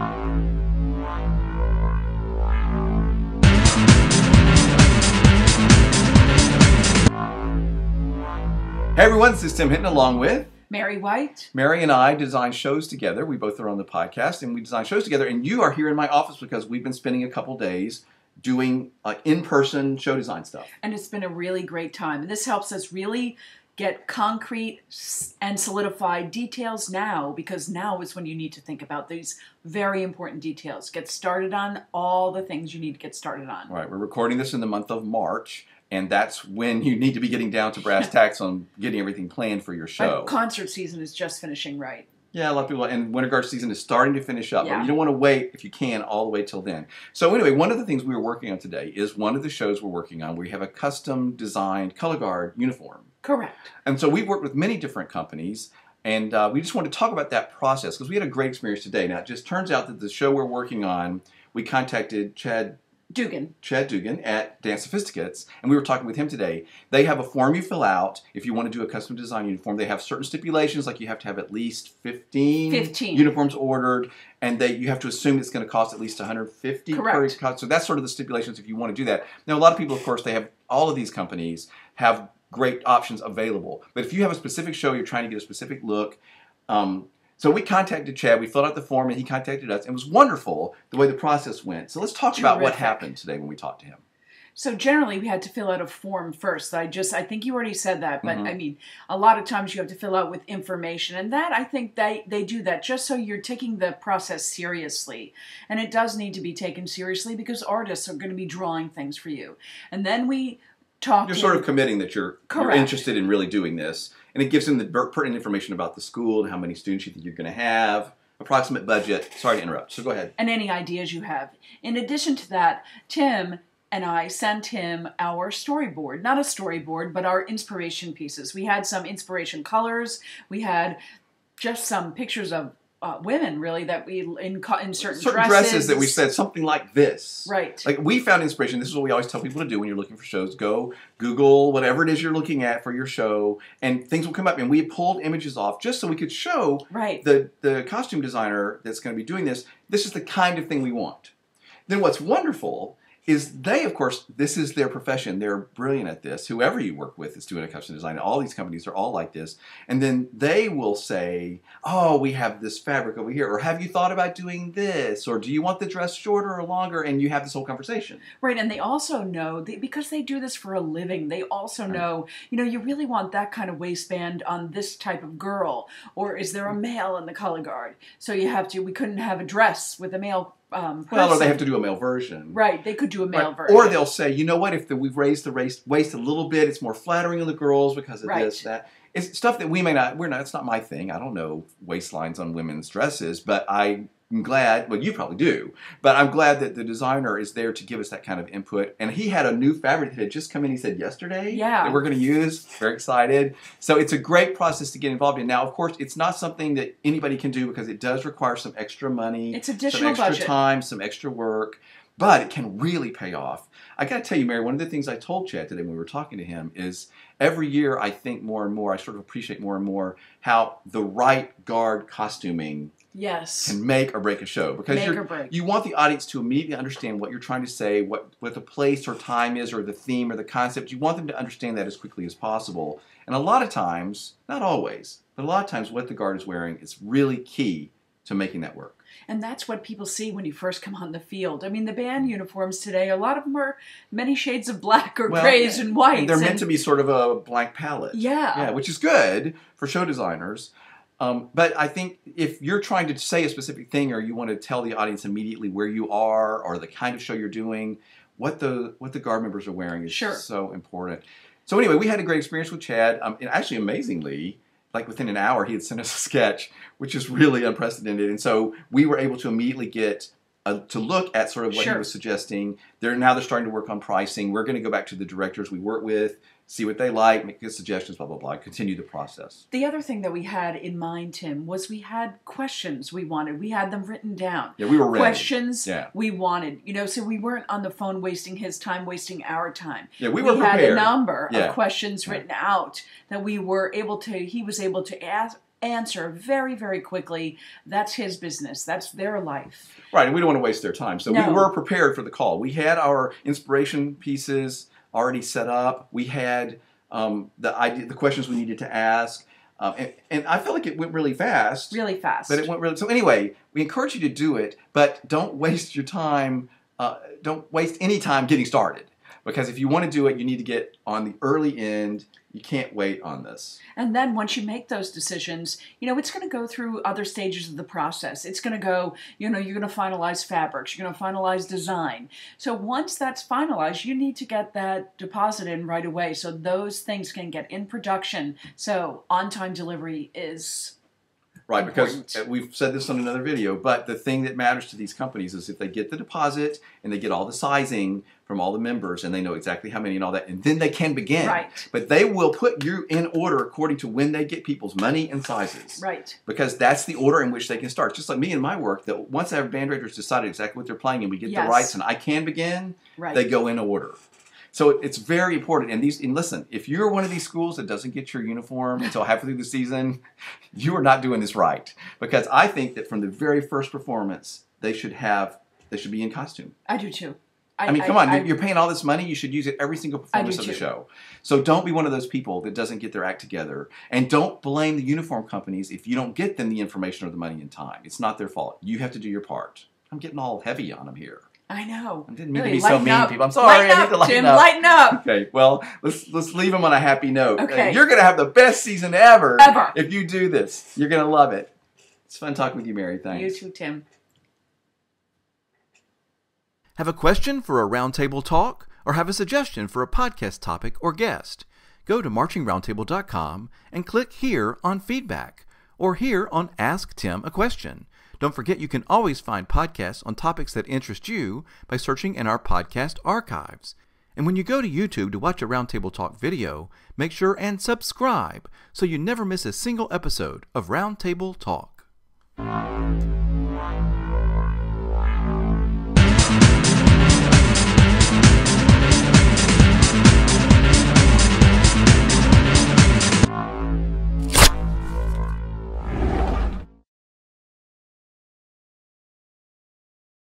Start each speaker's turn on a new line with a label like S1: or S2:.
S1: Hey everyone, this is Tim Hinton along with
S2: Mary White.
S1: Mary and I design shows together. We both are on the podcast and we design shows together. And you are here in my office because we've been spending a couple days doing in-person show design stuff.
S2: And it's been a really great time. And this helps us really get concrete and solidified details now, because now is when you need to think about these very important details. Get started on all the things you need to get started on.
S1: Right. We're recording this in the month of March. And that's when you need to be getting down to brass tacks on getting everything planned for your show.
S2: Concert season is just finishing, right?
S1: Yeah, a lot of people, and Winter Guard season is starting to finish up.
S2: Yeah.
S1: But you don't want to wait, if you can, all the way till then. So anyway, one of the things we were working on today is one of the shows we're working on. We have a custom designed color guard uniform.
S2: Correct.
S1: And so we've worked with many different companies, and we just want to talk about that process because we had a great experience today. Now, it just turns out that the show we're working on, we contacted Chad Dugan at Dance Sophisticates, and we were talking with him today. They have a form you fill out if you want to do a custom design uniform. They have certain stipulations, like you have to have at least 15 uniforms ordered, and you have to assume it's going to cost at least $150
S2: Correct.
S1: per cost. So that's sort of the stipulations if you want to do that. Now, a lot of people, of course, all of these companies have great options available. But if you have a specific show, you're trying to get a specific look, so we contacted Chad, we filled out the form, and he contacted us. It was wonderful the way the process went. So let's talk about what happened today when we talked to him.
S2: So generally, we had to fill out a form first. I think you already said that, but I mean, a lot of times you have to fill out with information, and that I think they do that just so you're taking the process seriously. And it does need to be taken seriously because artists are going to be drawing things for you. And then we talked.
S1: You're sort of committing that you're interested in really doing this. And it gives them the pertinent information about the school and how many students you think you're going to have, approximate budget. Sorry to interrupt, so go ahead.
S2: And any ideas you have. In addition to that, Tim and I sent him our storyboard. Not a storyboard, but our inspiration pieces. We had some inspiration colors. We had just some pictures of women, really, that we in certain
S1: dresses that we said something like this.
S2: Right.
S1: Like we found inspiration. This is what we always tell people to do when you're looking for shows. Go Google whatever it is you're looking at for your show, and things will come up. And we pulled images off just so we could show the costume designer that's going to be doing this. This is the kind of thing we want. Then what's wonderful is they, of course, this is their profession. They're brilliant at this. Whoever you work with is doing a custom design. All these companies are all like this. And then they will say, oh, we have this fabric over here. Or have you thought about doing this? Or do you want the dress shorter or longer? And you have this whole conversation.
S2: Right. And they also know, because they do this for a living, they also know, you really want that kind of waistband on this type of girl. Or is there a male in the color guard? So we couldn't have a dress with a male
S1: or they have to do a male version.
S2: Right, they could do a male version.
S1: Or they'll say, you know what, if we've raised the waist a little bit, it's more flattering on the girls because of this, that. It's stuff that it's not my thing. I don't know waistlines on women's dresses, but I'm glad, well, you probably do, but I'm glad that the designer is there to give us that kind of input. And he had a new fabric that had just come in, he said yesterday, that we're going to use. Very excited. So it's a great process to get involved in. Now, of course, it's not something that anybody can do because it does require some extra money.
S2: It's additional
S1: some extra time, some extra work, but it can really pay off. I got to tell you, Mary, one of the things I told Chad today when we were talking to him is every year I think more and more, I sort of appreciate more and more how the right guard costuming can make or break a show. Because you want the audience to immediately understand what you're trying to say, what the place or time is, or the theme or the concept. You want them to understand that as quickly as possible. And a lot of times, not always, but a lot of times what the guard is wearing is really key to making that work.
S2: And that's what people see when you first come on the field. I mean, the band uniforms today, a lot of them are many shades of black or grays and whites.
S1: They're meant to be sort of a blank palette.
S2: Yeah,
S1: which is good for show designers. But I think if you're trying to say a specific thing or you want to tell the audience immediately where you are or the kind of show you're doing, what the guard members are wearing is so important. So anyway, we had a great experience with Chad. And actually, amazingly, like within an hour, he had sent us a sketch, which is really unprecedented. And so we were able to immediately get to look at sort of what he was suggesting. Now they're starting to work on pricing. We're going to go back to the directors we work with, see what they like, make good suggestions, blah, blah, blah, continue the process.
S2: The other thing that we had in mind, Tim, was we had questions we wanted. We had them written down.
S1: Yeah, we were ready.
S2: Questions we wanted. So we weren't on the phone wasting his time, wasting our time.
S1: Yeah, we were prepared.
S2: We had a number of questions written out that he was able to answer very, very quickly. That's his business. That's their life.
S1: Right, and we don't want to waste their time. So we were prepared for the call. We had our inspiration pieces already set up. We had the questions we needed to ask. And I felt like it went really fast.
S2: Really fast.
S1: But it went really... So anyway, we encourage you to do it, but don't waste your time. Don't waste any time getting started. Because if you want to do it, you need to get on the early end. You can't wait on this.
S2: And then once you make those decisions, it's going to go through other stages of the process. It's going to go, you're going to finalize fabrics. You're going to finalize design. So once that's finalized, you need to get that deposit in right away so those things can get in production. So on-time delivery is...
S1: Right,
S2: important.
S1: because we've said this on another video, but the thing that matters to these companies is if they get the deposit and they get all the sizing from all the members and they know exactly how many and all that, and then they can begin.
S2: Right.
S1: But they will put you in order according to when they get people's money and sizes.
S2: Right.
S1: Because that's the order in which they can start. Just like me and my work, that once our band directors decided exactly what they're playing and we get the rights and I can begin, they go in order. So it's very important. And listen, if you're one of these schools that doesn't get your uniform until halfway through the season, you are not doing this right. Because I think that from the very first performance, they should be in costume.
S2: I do too.
S1: I mean, come on, you're paying all this money, you should use it every single performance of the show. So don't be one of those people that doesn't get their act together. And don't blame the uniform companies if you don't get them the information or the money in time. It's not their fault. You have to do your part. I'm getting all heavy on them here.
S2: I know.
S1: I didn't mean to be so mean, people. I'm sorry.
S2: I need to lighten up. Lighten up.
S1: Okay, well, let's leave them on a happy note.
S2: Okay.
S1: You're going to have the best season ever.
S2: Ever.
S1: If you do this. You're going to love it. It's fun talking with you, Mary. Thanks.
S2: You too, Tim.
S3: Have a question for a roundtable talk or have a suggestion for a podcast topic or guest? Go to marchingroundtable.com and click here on feedback or here on Ask Tim a Question. Don't forget you can always find podcasts on topics that interest you by searching in our podcast archives. And when you go to YouTube to watch a Roundtable Talk video, make sure and subscribe so you never miss a single episode of Roundtable Talk.